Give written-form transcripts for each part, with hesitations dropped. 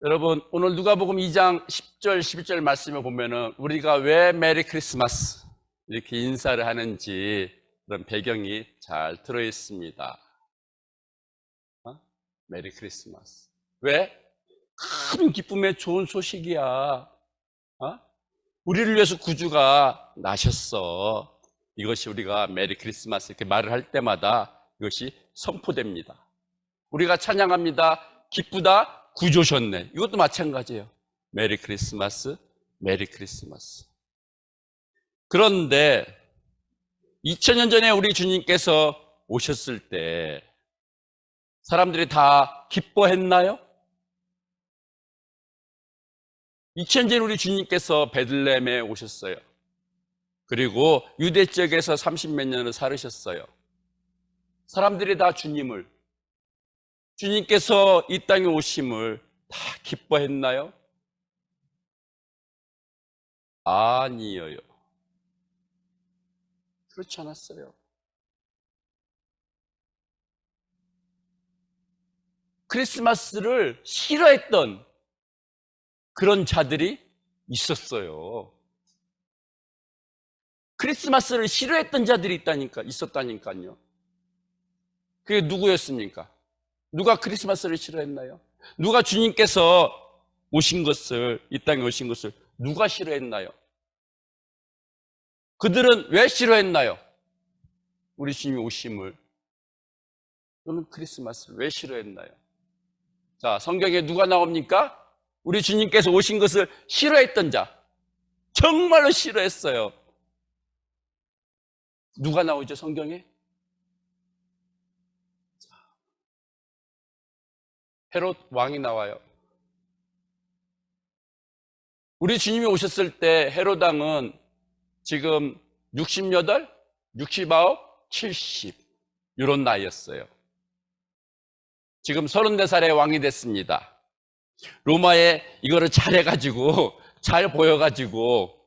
여러분, 오늘 누가복음 2장 10절, 11절 말씀을 보면은 우리가 왜 메리 크리스마스 이렇게 인사를 하는지 그런 배경이 잘 들어 있습니다. 메리 크리스마스. 왜? 큰 기쁨의 좋은 소식이야. 우리를 위해서 구주가 나셨어. 이것이 우리가 메리 크리스마스 이렇게 말을 할 때마다 이것이 선포됩니다. 우리가 찬양합니다. 기쁘다. 구주 오셨네. 이것도 마찬가지예요. 메리 크리스마스, 메리 크리스마스. 그런데 2000년 전에 우리 주님께서 오셨을 때 사람들이 다 기뻐했나요? 2000년 전에 우리 주님께서 베들레헴에 오셨어요. 그리고 유대 지역에서 30몇 년을 살으셨어요. 사람들이 다 주님께서 이 땅에 오심을 다 기뻐했나요? 아니에요. 그렇지 않았어요. 크리스마스를 싫어했던 그런 자들이 있었어요. 크리스마스를 싫어했던 자들이 있었다니까요. 그게 누구였습니까? 누가 크리스마스를 싫어했나요? 누가 주님께서 이 땅에 오신 것을 누가 싫어했나요? 그들은 왜 싫어했나요? 우리 주님이 오심을 또는 크리스마스를 왜 싫어했나요? 자, 성경에 누가 나옵니까? 우리 주님께서 오신 것을 싫어했던 자, 정말로 싫어했어요. 누가 나오죠, 성경에? 헤롯 왕이 나와요. 우리 주님이 오셨을 때 헤롯 왕은 지금 68, 69, 70 이런 나이였어요. 지금 34살의 왕이 됐습니다. 로마에 이거를 잘해가지고 잘 보여가지고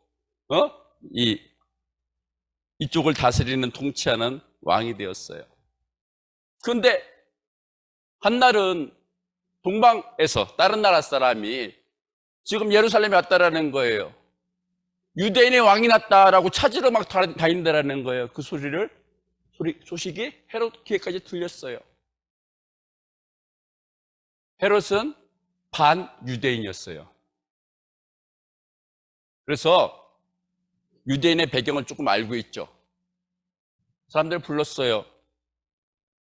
이쪽을 다스리는 통치하는 왕이 되었어요. 그런데 한날은 동방에서 다른 나라 사람이 지금 예루살렘에 왔다라는 거예요. 유대인의 왕이 났다라고 찾으러 막 다닌다라는 거예요. 그 소식이 헤롯 귀에까지 들렸어요. 헤롯은 반유대인이었어요. 그래서 유대인의 배경을 조금 알고 있죠. 사람들 불렀어요.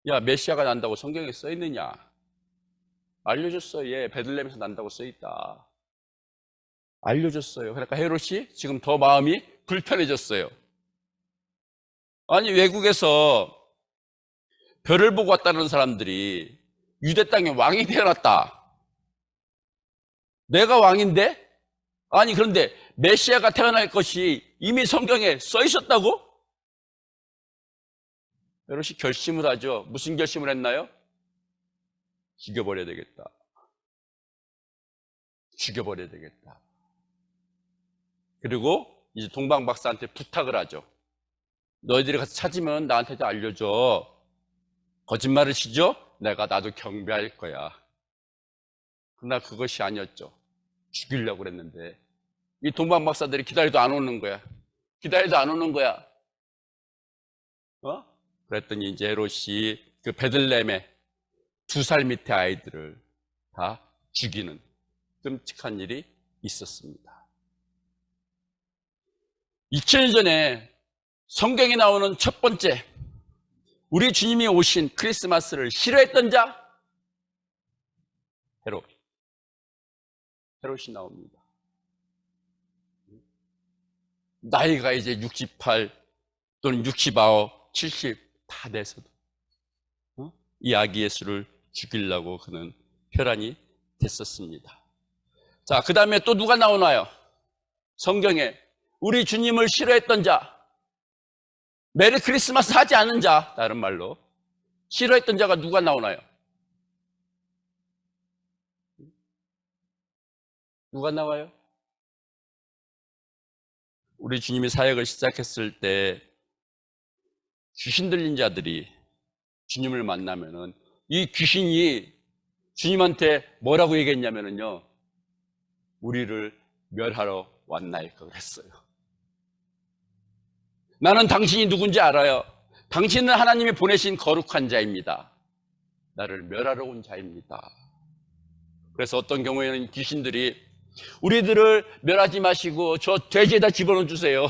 야, 메시아가 난다고 성경에 써 있느냐? 알려줬어요. 예, 베들레헴에서 난다고 써 있다. 알려줬어요. 그러니까 헤롯이 지금 더 마음이 불편해졌어요. 아니, 외국에서 별을 보고 왔다는 사람들이 유대 땅에 왕이 태어났다. 내가 왕인데? 아니, 그런데 메시아가 태어날 것이 이미 성경에 써 있었다고? 헤롯이 결심을 하죠. 무슨 결심을 했나요? 죽여버려야 되겠다. 죽여버려야 되겠다. 그리고 이제 동방 박사한테 부탁을 하죠. 너희들이 가서 찾으면 나한테도 알려줘. 거짓말을 치죠? 나도 경배할 거야. 그러나 그것이 아니었죠. 죽이려고 그랬는데 이 동방 박사들이 기다려도 안 오는 거야. 그랬더니 이제 헤롯이 그 베들레헴에 2살 밑에 아이들을 다 죽이는 끔찍한 일이 있었습니다. 2000년 전에 성경에 나오는 첫 번째 우리 주님이 오신 크리스마스를 싫어했던 자 헤롯이 나옵니다. 나이가 이제 68 또는 69, 70 다 돼서도 이 아기 예수를 죽이려고 그는 혈안이 됐었습니다. 자, 그 다음에 또 누가 나오나요? 성경에 우리 주님을 싫어했던 자, 메리 크리스마스 하지 않은 자, 다른 말로 싫어했던 자가 누가 나오나요? 누가 나와요? 우리 주님이 사역을 시작했을 때 귀신 들린 자들이 주님을 만나면은 이 귀신이 주님한테 뭐라고 얘기했냐면요. 우리를 멸하러 왔나이까 그랬어요. 나는 당신이 누군지 알아요. 당신은 하나님이 보내신 거룩한 자입니다. 나를 멸하러 온 자입니다. 그래서 어떤 경우에는 귀신들이 우리들을 멸하지 마시고 저 돼지에다 집어넣어 주세요.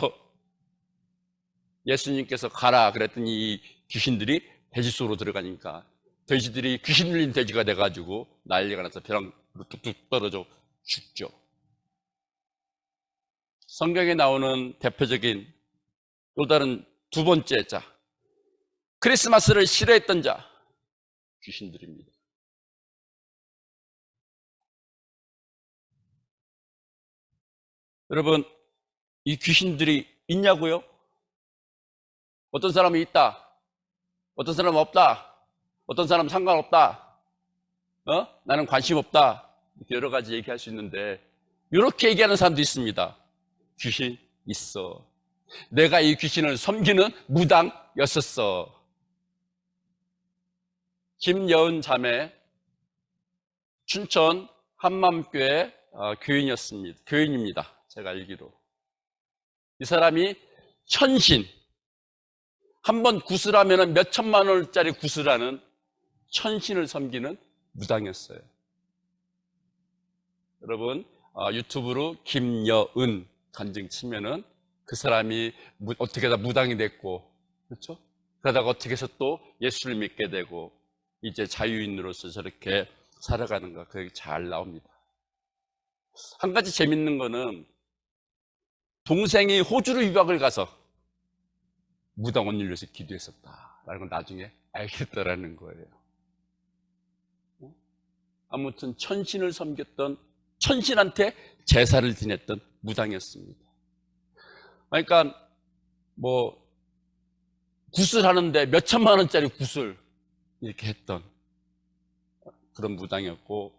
예수님께서 가라 그랬더니 이 귀신들이 돼지 속으로 들어가니까 돼지들이 귀신 들린 돼지가 돼가지고 난리가 나서 벼랑으로 뚝뚝 떨어져 죽죠. 성경에 나오는 대표적인 또 다른 두 번째 자, 크리스마스를 싫어했던 자, 귀신들입니다. 여러분, 이 귀신들이 있냐고요? 어떤 사람이 있다, 어떤 사람은 없다, 어떤 사람은 상관없다, 나는 관심 없다, 이렇게 여러 가지 얘기할 수 있는데 이렇게 얘기하는 사람도 있습니다. 귀신 있어. 내가 이 귀신을 섬기는 무당이었었어. 김여은 자매, 춘천 한맘교회 교인입니다. 제가 알기로. 이 사람이 천신, 한번 구슬하면 몇 천만 원짜리 구슬하는 천신을 섬기는 무당이었어요. 여러분, 유튜브로 김여은 간증 치면은 그 사람이 어떻게 다 무당이 됐고, 그렇죠? 그러다가 어떻게 해서 또 예수를 믿게 되고 이제 자유인으로서 저렇게 살아가는가, 그게 잘 나옵니다. 한 가지 재밌는 거는 동생이 호주로 유학을 가서 무당 언니를 위해서 기도했었다라는 걸 나중에 알겠다라는 거예요. 아무튼 천신을 섬겼던, 천신한테 제사를 지냈던 무당이었습니다. 그러니까 뭐 구슬하는데 몇 천만 원짜리 구슬 이렇게 했던 그런 무당이었고,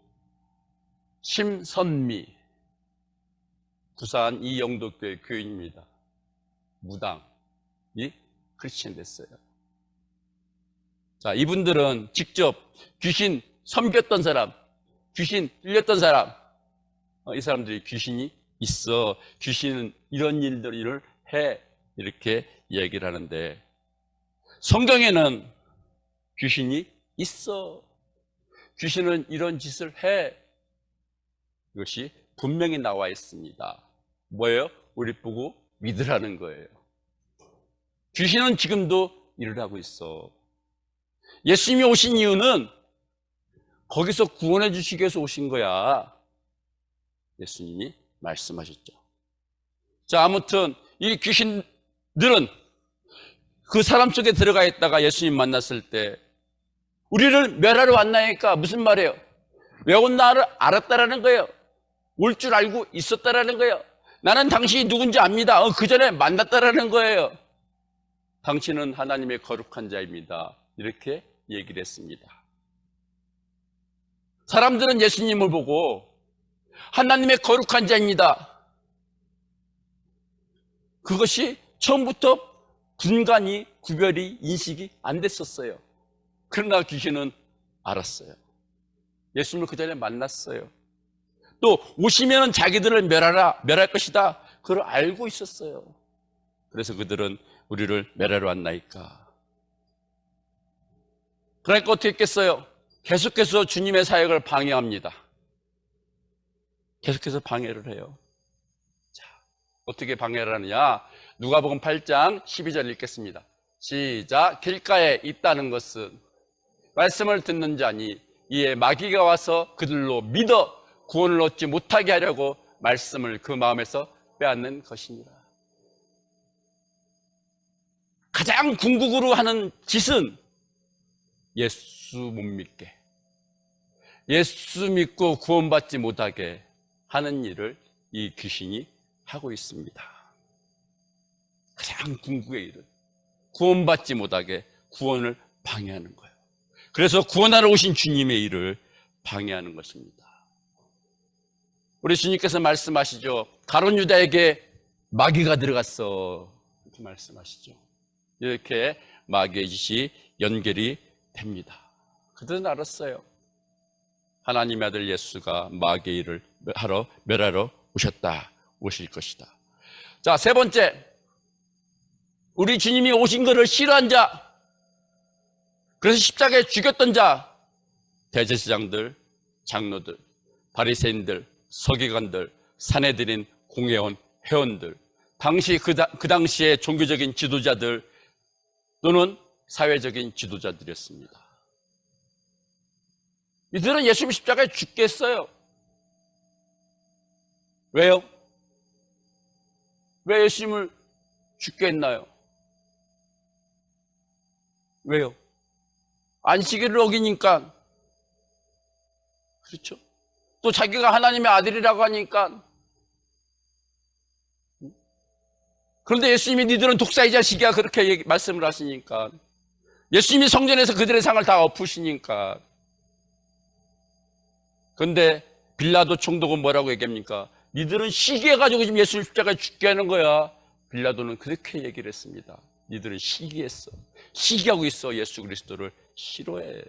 심선미, 부산 이영도교회 교인입니다. 무당이 크리스천 됐어요. 자, 이분들은 직접 귀신 섬겼던 사람, 귀신 들렸던 사람, 이 사람들이 귀신이 있어, 귀신은 이런 일들을 해, 이렇게 얘기를 하는데 성경에는 귀신이 있어, 귀신은 이런 짓을 해, 이것이 분명히 나와 있습니다. 뭐예요? 우리 보고 믿으라는 거예요. 귀신은 지금도 일을 하고 있어. 예수님이 오신 이유는 거기서 구원해 주시기 위해서 오신 거야. 예수님이 말씀하셨죠. 자, 아무튼 이 귀신들은 그 사람 속에 들어가 있다가 예수님 만났을 때 우리를 멸하러 왔나니까 무슨 말이에요? 왜 온 나를 알았다라는 거예요. 올 줄 알고 있었다라는 거예요. 나는 당신이 누군지 압니다. 그 전에 만났다라는 거예요. 당신은 하나님의 거룩한 자입니다. 이렇게 얘기를 했습니다. 사람들은 예수님을 보고 하나님의 거룩한 자입니다. 그것이 처음부터 분간이, 구별이, 인식이 안 됐었어요. 그러나 귀신은 알았어요. 예수님을 그 전에 만났어요. 또 오시면 자기들을 멸할 것이다, 그걸 알고 있었어요. 그래서 그들은 우리를 멸하러 왔나이까. 그러니까 어떻게 했겠어요? 계속해서 주님의 사역을 방해합니다. 계속해서 방해를 해요. 자, 어떻게 방해를 하느냐? 누가복음 8장 12절 읽겠습니다. 시작. 길가에 있다는 것은 말씀을 듣는 자니 이에 마귀가 와서 그들로 믿어 구원을 얻지 못하게 하려고 말씀을 그 마음에서 빼앗는 것이니라. 가장 궁극으로 하는 짓은 예수 못 믿게, 예수 믿고 구원받지 못하게 하는 일을 이 귀신이 하고 있습니다. 가장 궁극의 일은 구원받지 못하게 구원을 방해하는 거예요. 그래서 구원하러 오신 주님의 일을 방해하는 것입니다. 우리 주님께서 말씀하시죠. 가룟 유다에게 마귀가 들어갔어, 이렇게 말씀하시죠. 이렇게 마귀의 짓이 연결이 됩니다. 그들은 알았어요. 하나님의 아들 예수가 마귀의 일을 멸하러 오실 것이다. 자, 세 번째, 우리 주님이 오신 것을 싫어한 자, 그래서 십자가에 죽였던 자, 대제사장들, 장로들, 바리새인들, 서기관들, 사내들인 공회원, 회원들, 당시 그 당시의 종교적인 지도자들 또는 사회적인 지도자들이었습니다. 이들은 예수님 십자가에 죽게 했어요. 왜요? 왜 예수님을 죽게 했나요? 왜요? 안식일을 어기니까. 그렇죠? 또 자기가 하나님의 아들이라고 하니까. 그런데 예수님이 니들은 독사의 자식이야 그렇게 말씀을 하시니까. 예수님이 성전에서 그들의 상을 다 엎으시니까. 그런데 빌라도 총독은 뭐라고 얘기합니까? 니들은 시기해가지고 지금 예수님 십자가에 죽게 하는 거야. 빌라도는 그렇게 얘기를 했습니다. 니들은 시기했어. 시기하고 있어. 예수 그리스도를 싫어해.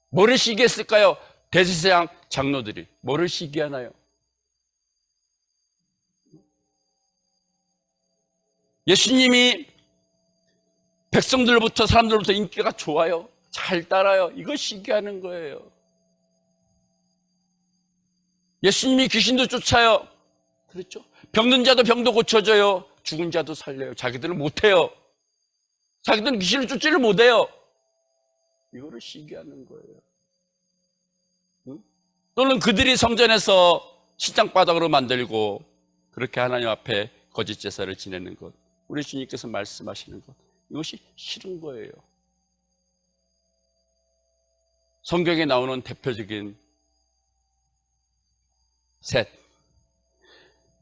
뭐를 시기했을까요? 대제사장 장로들이 뭐를 시기하나요? 예수님이 백성들로부터 사람들로부터 인기가 좋아요. 잘 따라요. 이거 시기하는 거예요. 예수님이 귀신도 쫓아요. 그렇죠? 병든 자도 병도 고쳐줘요. 죽은 자도 살려요. 자기들은 못해요. 자기들은 귀신을 쫓지를 못해요. 이거를 시기하는 거예요. 응? 또는 그들이 성전에서 시장바닥으로 만들고 그렇게 하나님 앞에 거짓 제사를 지내는 것, 우리 주님께서 말씀하시는 것, 이것이 싫은 거예요. 성경에 나오는 대표적인 셋,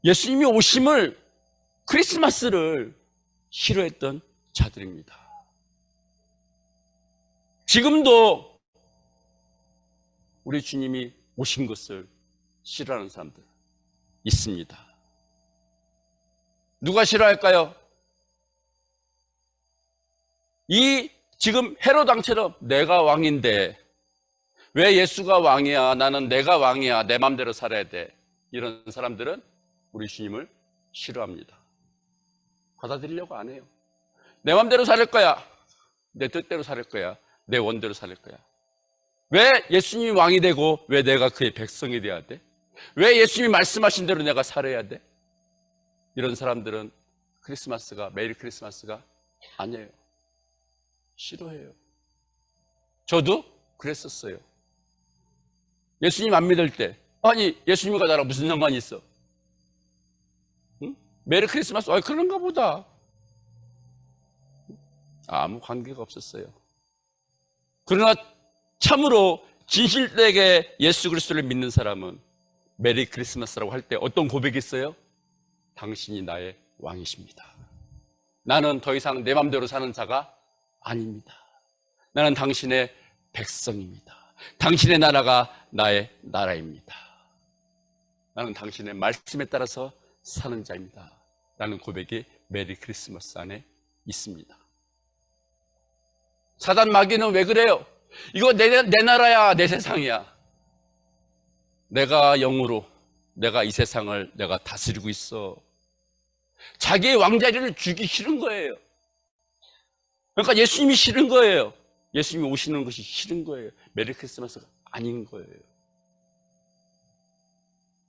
예수님이 오심을, 크리스마스를 싫어했던 자들입니다. 지금도 우리 주님이 오신 것을 싫어하는 사람들 있습니다. 누가 싫어할까요? 이 지금 헤롯 왕처럼 내가 왕인데 왜 예수가 왕이야? 나는 내가 왕이야. 내 맘대로 살아야 돼. 이런 사람들은 우리 주님을 싫어합니다. 받아들이려고 안 해요. 내 맘대로 살 거야. 내 뜻대로 살 거야. 내 원대로 살 거야. 왜 예수님이 왕이 되고 왜 내가 그의 백성이 돼야 돼? 왜 예수님이 말씀하신 대로 내가 살아야 돼? 이런 사람들은 크리스마스가, 메리 크리스마스가 아니에요. 싫어해요. 저도 그랬었어요. 예수님 안 믿을 때, 아니 예수님과 나랑 무슨 상관이 있어? 응? 메리 크리스마스, 그런가 보다. 아무 관계가 없었어요. 그러나 참으로 진실되게 예수 그리스도를 믿는 사람은 메리 크리스마스라고 할 때 어떤 고백이 있어요? 당신이 나의 왕이십니다. 나는 더 이상 내 맘대로 사는 자가 아닙니다. 나는 당신의 백성입니다. 당신의 나라가 나의 나라입니다. 나는 당신의 말씀에 따라서 사는 자입니다. 라는 고백이 메리 크리스마스 안에 있습니다. 사단 마귀는 왜 그래요? 이거 내 나라야, 내 세상이야. 내가 영으로, 내가 이 세상을 내가 다스리고 있어. 자기의 왕자리를 주기 싫은 거예요. 그러니까 예수님이 싫은 거예요. 예수님이 오시는 것이 싫은 거예요. 메리 크리스마스가 아닌 거예요.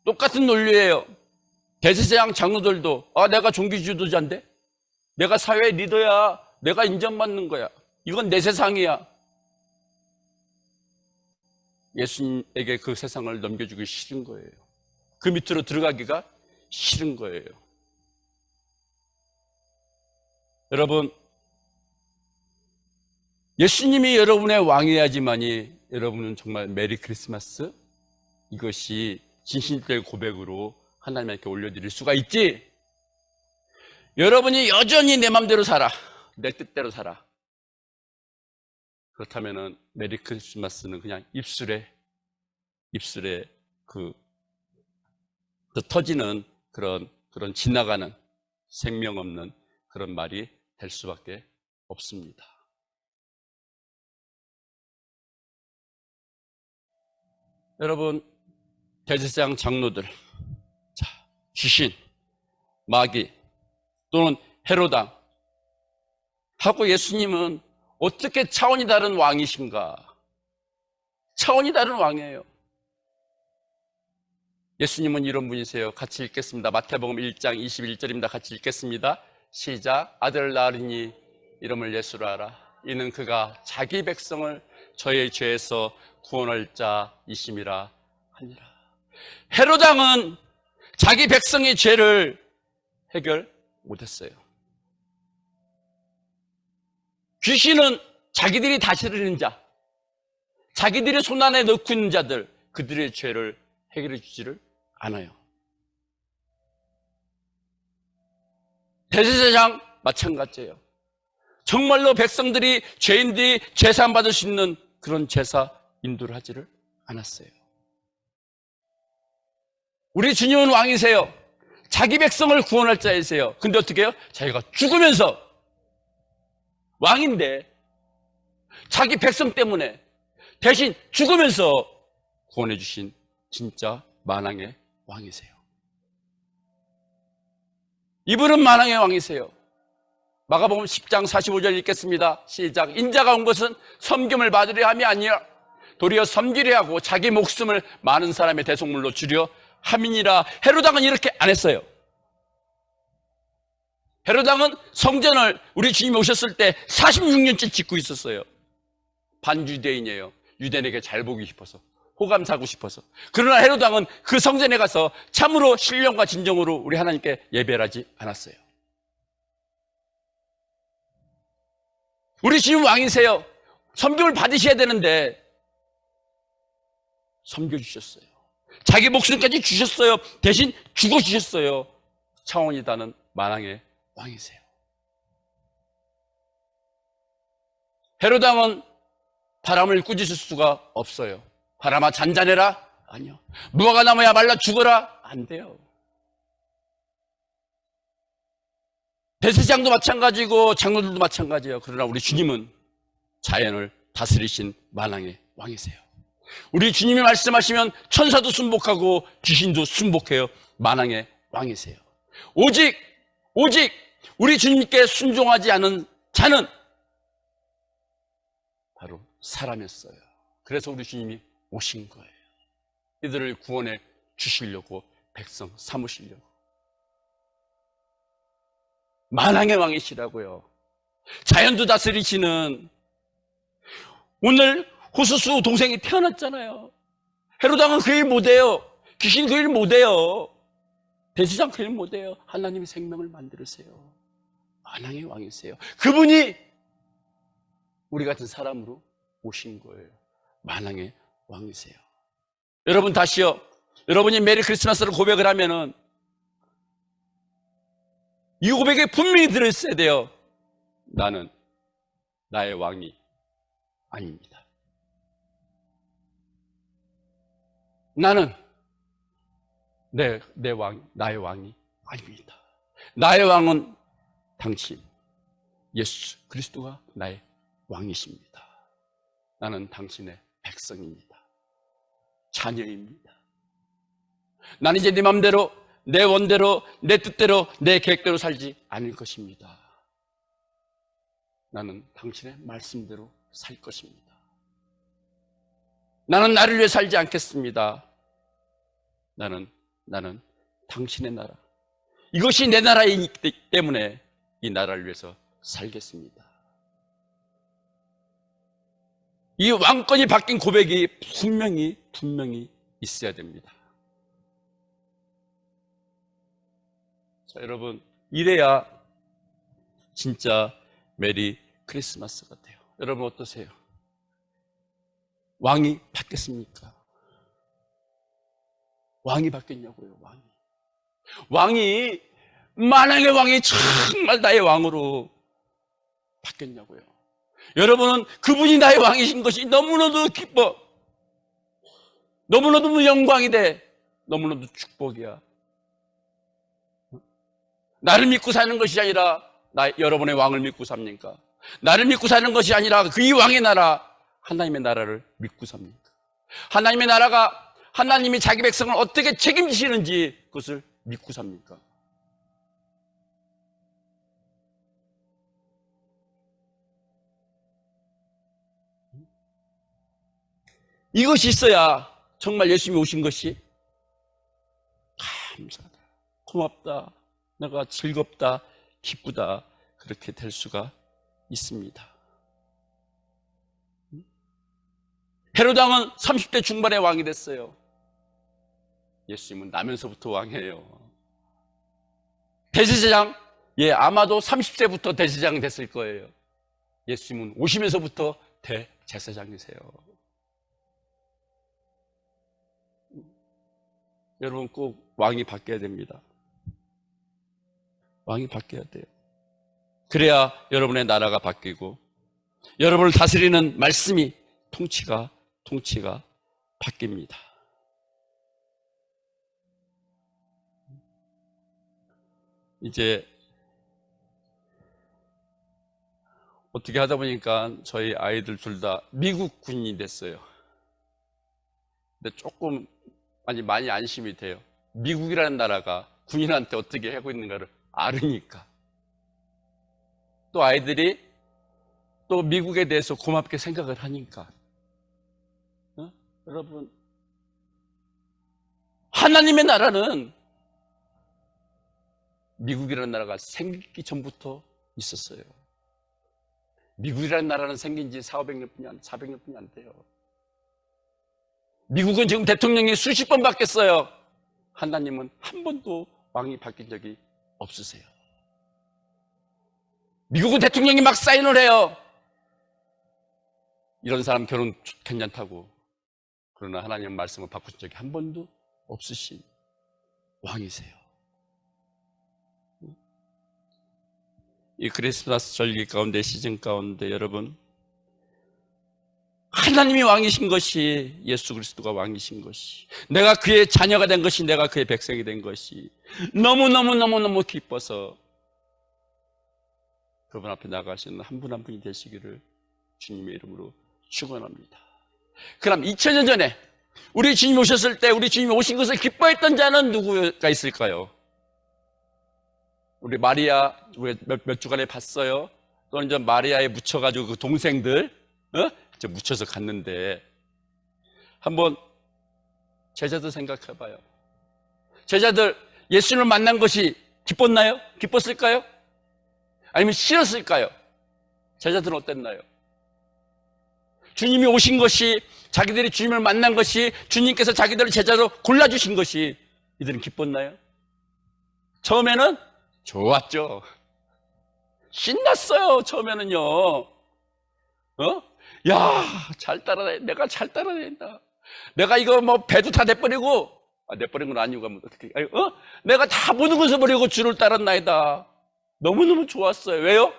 똑같은 논리예요. 대제사장 장로들도 내가 종교 지도자인데, 내가 사회 리더야, 내가 인정받는 거야. 이건 내 세상이야. 예수님에게 그 세상을 넘겨주기 싫은 거예요. 그 밑으로 들어가기가 싫은 거예요. 여러분, 예수님이 여러분의 왕이어야지만이 여러분은 정말 메리 크리스마스, 이것이 진실된 고백으로 하나님께 올려드릴 수가 있지. 여러분이 여전히 내 맘대로 살아, 내 뜻대로 살아, 그렇다면은 메리 크리스마스는 그냥 입술에 그 터지는 그런 지나가는 생명 없는 그런 말이 될 수밖에 없습니다. 여러분, 대제사장 장로들, 자, 귀신, 마귀 또는 헤로당 하고 예수님은 어떻게 차원이 다른 왕이신가? 차원이 다른 왕이에요. 예수님은 이런 분이세요. 같이 읽겠습니다. 마태복음 1장 21절입니다. 같이 읽겠습니다. 시작. 아들 낳으리니 이름을 예수로 하라. 이는 그가 자기 백성을 저의 죄에서 구원할 자이심이라 하니라. 헤로당은 자기 백성의 죄를 해결 못했어요. 귀신은 자기들이 다스리는 자, 자기들이 손안에 넣고 있는 자들, 그들의 죄를 해결해 주지를 않아요. 대제사장 마찬가지예요. 정말로 백성들이, 죄인들이 제사 받을 수 있는 그런 제사 인도를 하지를 않았어요. 우리 주님은 왕이세요. 자기 백성을 구원할 자이세요. 근데 어떻게 해요? 자기가 죽으면서, 왕인데 자기 백성 때문에 대신 죽으면서 구원해 주신 진짜 만왕의 왕이세요. 이분은 만왕의 왕이세요. 마가복음 10장 45절 읽겠습니다. 시작. 인자가 온 것은 섬김을 받으려 함이 아니라 도리어 섬기려 하고 자기 목숨을 많은 사람의 대속물로 주려 함이니라. 헤로당은 이렇게 안 했어요. 헤로당은 성전을 우리 주님이 오셨을 때 46년째 짓고 있었어요. 반유대인이에요. 유대인에게 잘 보기 싶어서, 호감 사고 싶어서. 그러나 헤로당은 그 성전에 가서 참으로 신령과 진정으로 우리 하나님께 예배를 하지 않았어요. 우리 주님 왕이세요. 섬김을 받으셔야 되는데 섬겨주셨어요. 자기 목숨까지 주셨어요. 대신 죽어주셨어요. 차원이 다른 만왕의 왕이세요. 헤로당은 바람을 꾸짖을 수가 없어요. 바람아 잔잔해라? 아니요. 무화과 나무야 말라 죽어라? 안 돼요. 대제사장도 마찬가지고 장로들도 마찬가지예요. 그러나 우리 주님은 자연을 다스리신 만왕의 왕이세요. 우리 주님이 말씀하시면 천사도 순복하고 귀신도 순복해요. 만왕의 왕이세요. 오직 우리 주님께 순종하지 않은 자는 바로 사람이었어요. 그래서 우리 주님이 오신 거예요. 이들을 구원해 주시려고, 백성 삼으시려고. 만왕의 왕이시라고요. 자연도 다스리시는, 오늘 호수수 동생이 태어났잖아요. 헤로당은 그 일 못해요. 귀신 그 일 못해요. 대제사장 그 일 못해요. 하나님이 생명을 만들으세요. 만왕의 왕이세요. 그분이 우리 같은 사람으로 오신 거예요. 만왕의 왕이세요. 여러분 다시요. 여러분이 메리 크리스마스를 고백을 하면은 이 고백에 분명히 들어있어야 돼요. 나는 나의 왕이 아닙니다. 나는 나의 왕이 아닙니다. 나의 왕은 당신, 예수 그리스도가 나의 왕이십니다. 나는 당신의 백성입니다. 자녀입니다. 나는 이제 네 맘대로, 내 원대로, 내 뜻대로, 내 계획대로 살지 않을 것입니다. 나는 당신의 말씀대로 살 것입니다. 나는 나를 위해 살지 않겠습니다. 나는 당신의 나라, 이것이 내 나라이기 때문에 이 나라를 위해서 살겠습니다. 이 왕권이 바뀐 고백이 분명히 있어야 됩니다. 자, 여러분, 이래야 진짜 메리 크리스마스 같아요. 여러분 어떠세요? 왕이 바뀌었습니까? 왕이 바뀌었냐고요. 왕이 만왕의 왕이 정말 나의 왕으로 바뀌었냐고요. 여러분은 그분이 나의 왕이신 것이 너무나도 기뻐, 너무나도 영광이 돼, 너무나도 축복이야. 나를 믿고 사는 것이 아니라 여러분의 왕을 믿고 삽니까? 나를 믿고 사는 것이 아니라 그 이 왕의 나라, 하나님의 나라를 믿고 삽니까? 하나님의 나라가 하나님이 자기 백성을 어떻게 책임지시는지 그것을 믿고 삽니까? 이것이 있어야 정말 예수님이 오신 것이 감사하다, 고맙다, 내가 즐겁다, 기쁘다, 그렇게 될 수가 있습니다. 헤로드 왕은 30대 중반에 왕이 됐어요. 예수님은 나면서부터 왕이에요. 대제사장, 아마도 30세부터 대제사장 됐을 거예요. 예수님은 오시면서부터 대제사장이세요. 여러분 꼭 왕이 바뀌어야 됩니다. 왕이 바뀌어야 돼요. 그래야 여러분의 나라가 바뀌고 여러분을 다스리는 말씀이 통치가 바뀝니다. 이제 어떻게 하다 보니까 저희 아이들 둘 다 미국 군인이 됐어요. 근데 조금 많이 안심이 돼요. 미국이라는 나라가 군인한테 어떻게 하고 있는가를 알으니까. 또 아이들이 또 미국에 대해서 고맙게 생각을 하니까. 여러분, 하나님의 나라는 미국이라는 나라가 생기기 전부터 있었어요. 미국이라는 나라는 생긴 지 400년뿐이 안 돼요. 미국은 지금 대통령이 수십 번 바뀌었어요. 하나님은 한 번도 왕이 바뀐 적이 없으세요. 미국은 대통령이 막 사인을 해요. 이런 사람 결혼 괜찮다고. 그러나 하나님은 말씀을 바꾸신 적이 한 번도 없으신 왕이세요. 이 크리스마스 절기 가운데, 시즌 가운데 여러분, 하나님이 왕이신 것이, 예수 그리스도가 왕이신 것이, 내가 그의 자녀가 된 것이, 내가 그의 백성이 된 것이 너무너무 기뻐서 그분 앞에 나가시는 한 분 한 분이 되시기를 주님의 이름으로 축원합니다. 그럼 2000년 전에 우리 주님이 오셨을 때, 우리 주님이 오신 것을 기뻐했던 자는 누구가 있을까요? 우리 마리아, 우리가 몇 주간에 봤어요. 또는 이제 마리아에 묻혀가지고 그 동생들, 이제 묻혀서 갔는데, 한번 제자들 생각해봐요. 제자들 예수님을 만난 것이 기뻤나요? 기뻤을까요? 아니면 싫었을까요? 제자들은 어땠나요? 주님이 오신 것이, 자기들이 주님을 만난 것이, 주님께서 자기들을 제자로 골라주신 것이 이들은 기뻤나요? 처음에는 좋았죠. 신났어요. 처음에는요. 야, 내가 잘 따라다닌다. 내가 이거 뭐 배도 다 내버리고, 내버린 건 아니고, 어떻게, 내가 다 모든 것을 버리고 주를 따랐나이다. 너무너무 좋았어요. 왜요?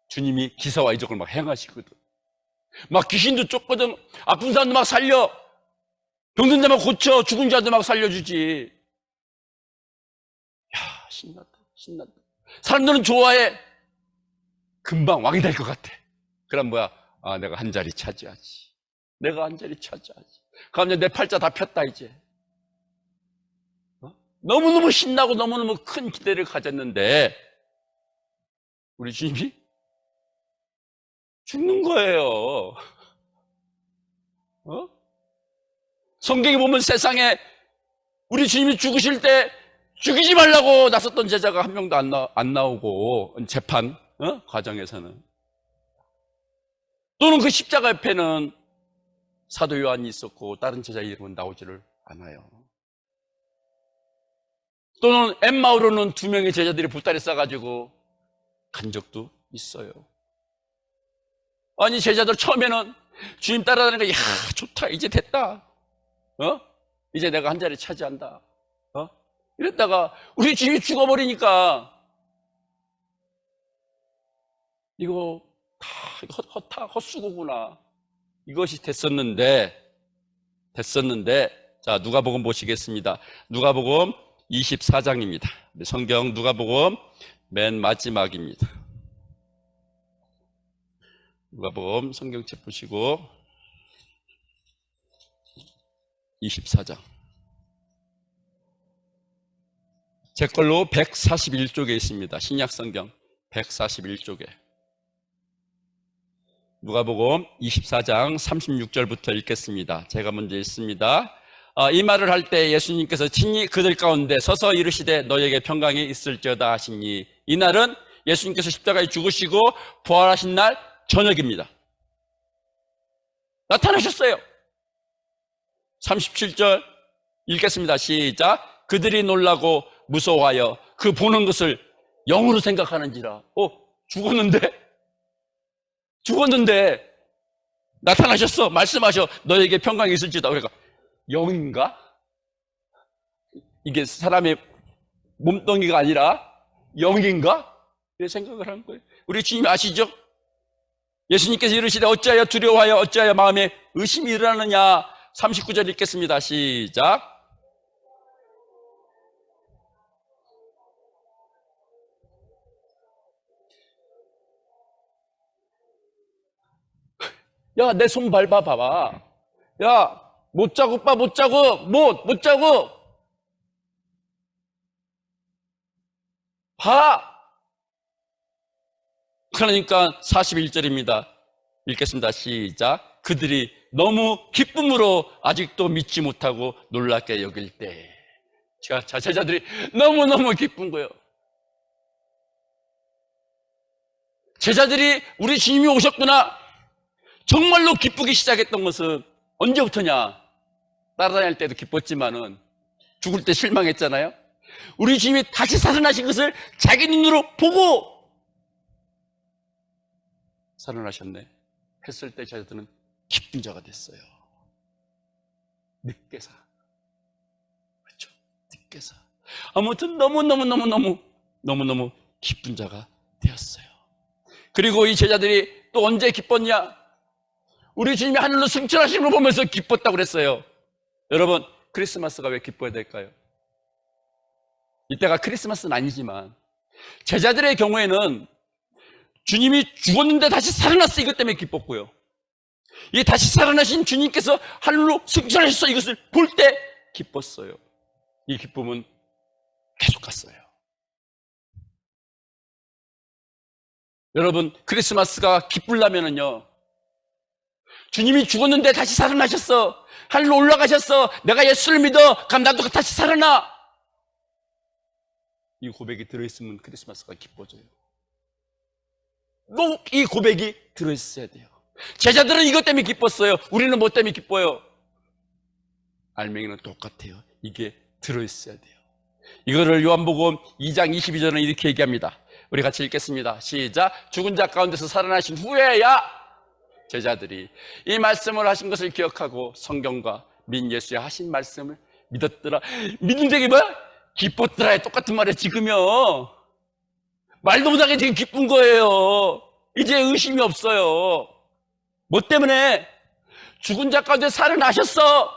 주님이 기사와 이적을 막 행하시거든. 막 귀신도 쫓거든. 아픈 사람도 막 살려. 병든 자만 고쳐. 죽은 자도 막 살려주지. 야, 신난다. 사람들은 좋아해. 금방 왕이 될 것 같아. 그럼 뭐야? 내가 한 자리 차지하지. 그럼 이제 내 팔자 다 폈다, 이제. 너무너무 신나고 너무너무 큰 기대를 가졌는데, 우리 주님이 죽는 거예요. 성경에 보면 세상에 우리 주님이 죽으실 때 죽이지 말라고 나섰던 제자가 한 명도 안 나오고, 재판 과정에서는. 또는 그 십자가 옆에는 사도 요한이 있었고 다른 제자 이름은 나오지를 않아요. 또는 엠마오로는 2명의 제자들이 보따리 싸가지고 간 적도 있어요. 아니, 제자들 처음에는 주님 따라다니니까, 야, 좋다, 이제 됐다. 이제 내가 한 자리 차지한다. 이랬다가 우리 주님이 죽어버리니까 이거 다 헛수고구나. 이것이 됐었는데, 자, 누가복음 보시겠습니다. 누가복음 24장입니다. 성경 누가복음 맨 마지막입니다. 누가복음 성경책 보시고 24장. 제 걸로 141쪽에 있습니다. 신약성경 141쪽에. 누가복음 24장 36절부터 읽겠습니다. 제가 먼저 읽습니다. 이 말을 할 때 예수님께서 친히 그들 가운데 서서 이르시되 너에게 평강이 있을지어다 하시니, 이날은 예수님께서 십자가에 죽으시고 부활하신 날 저녁입니다. 나타나셨어요. 37절 읽겠습니다. 시작. 그들이 놀라고 무서워하여 그 보는 것을 영으로 생각하는지라. 죽었는데 나타나셨어. 말씀하셔. 너에게 평강이 있을지다. 그러니까 영인가? 이게 사람의 몸뚱이가 아니라 영인가? 이렇게 생각을 하는 거예요. 우리 주님 아시죠? 예수님께서 이르시되 어찌하여 두려워하여 어찌하여 마음에 의심이 일어나느냐. 39절 읽겠습니다. 시작. 야, 내 손 밟아봐봐. 야, 못 자고 빠, 못 자고, 못 자고. 봐. 그러니까 41절입니다. 읽겠습니다. 시작. 그들이 너무 기쁨으로 아직도 믿지 못하고 놀랍게 여길 때. 제자들이 너무너무 기쁜 거예요. 제자들이 우리 주님이 오셨구나. 정말로 기쁘기 시작했던 것은 언제부터냐? 따라다닐 때도 기뻤지만은 죽을 때 실망했잖아요. 우리 주님이 다시 살아나신 것을 자기 눈으로 보고 살아나셨네 했을 때 제자들은 기쁜 자가 됐어요. 늦게서. 그렇죠? 늦게서. 아무튼 너무너무 기쁜 자가 되었어요. 그리고 이 제자들이 또 언제 기뻤냐? 우리 주님이 하늘로 승천하시는 걸 보면서 기뻤다고 그랬어요. 여러분, 크리스마스가 왜 기뻐야 될까요? 이때가 크리스마스는 아니지만 제자들의 경우에는 주님이 죽었는데 다시 살아났어, 이것 때문에 기뻤고요. 이 다시 살아나신 주님께서 하늘로 승천하셨어, 이것을 볼 때 기뻤어요. 이 기쁨은 계속 갔어요. 여러분, 크리스마스가 기쁘려면은요, 주님이 죽었는데 다시 살아나셨어, 하늘로 올라가셨어, 내가 예수를 믿어, 그럼 나도 다시 살아나. 이 고백이 들어있으면 크리스마스가 기뻐져요. 꼭 이 고백이 들어있어야 돼요. 제자들은 이것 때문에 기뻤어요. 우리는 뭐 때문에 기뻐요? 알맹이는 똑같아요. 이게 들어있어야 돼요. 이거를 요한복음 2장 22절은 이렇게 얘기합니다. 우리 같이 읽겠습니다. 시작. 죽은 자 가운데서 살아나신 후에야 제자들이 이 말씀을 하신 것을 기억하고 성경과 민 예수의 하신 말씀을 믿었더라. 믿는 적이 뭐야? 기뻤더라에 똑같은 말이에요. 지금요, 말도 못하게 지금 기쁜 거예요. 이제 의심이 없어요. 뭐 때문에? 죽은 자 가운데 살아나셨어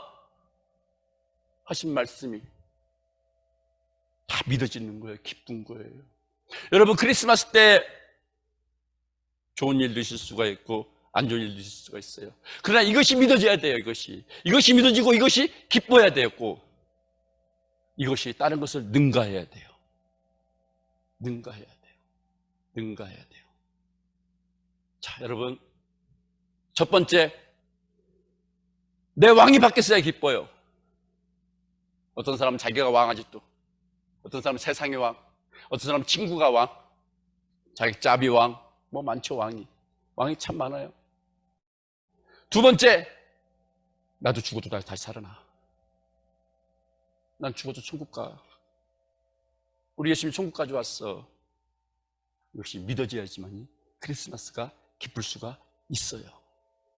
하신 말씀이 다 믿어지는 거예요. 기쁜 거예요. 여러분, 크리스마스 때 좋은 일도 있을 수가 있고 안 좋은 일도 있을 수가 있어요. 그러나 이것이 믿어져야 돼요. 이것이 믿어지고 이것이 기뻐야 되고, 이것이 다른 것을 능가해야 돼요. 능가해야 돼요. 자, 여러분, 첫 번째, 내 왕이 바뀌었어야 기뻐요. 어떤 사람은 자기가 왕하지, 또 어떤 사람은 세상의 왕, 어떤 사람은 친구가 왕, 자기 짭이 왕, 뭐 많죠. 왕이 참 많아요. 두 번째, 나도 죽어도 다시 살아나. 난 죽어도 천국 가. 우리 예수님이 천국까지 왔어. 역시 믿어져야지만 크리스마스가 기쁠 수가 있어요.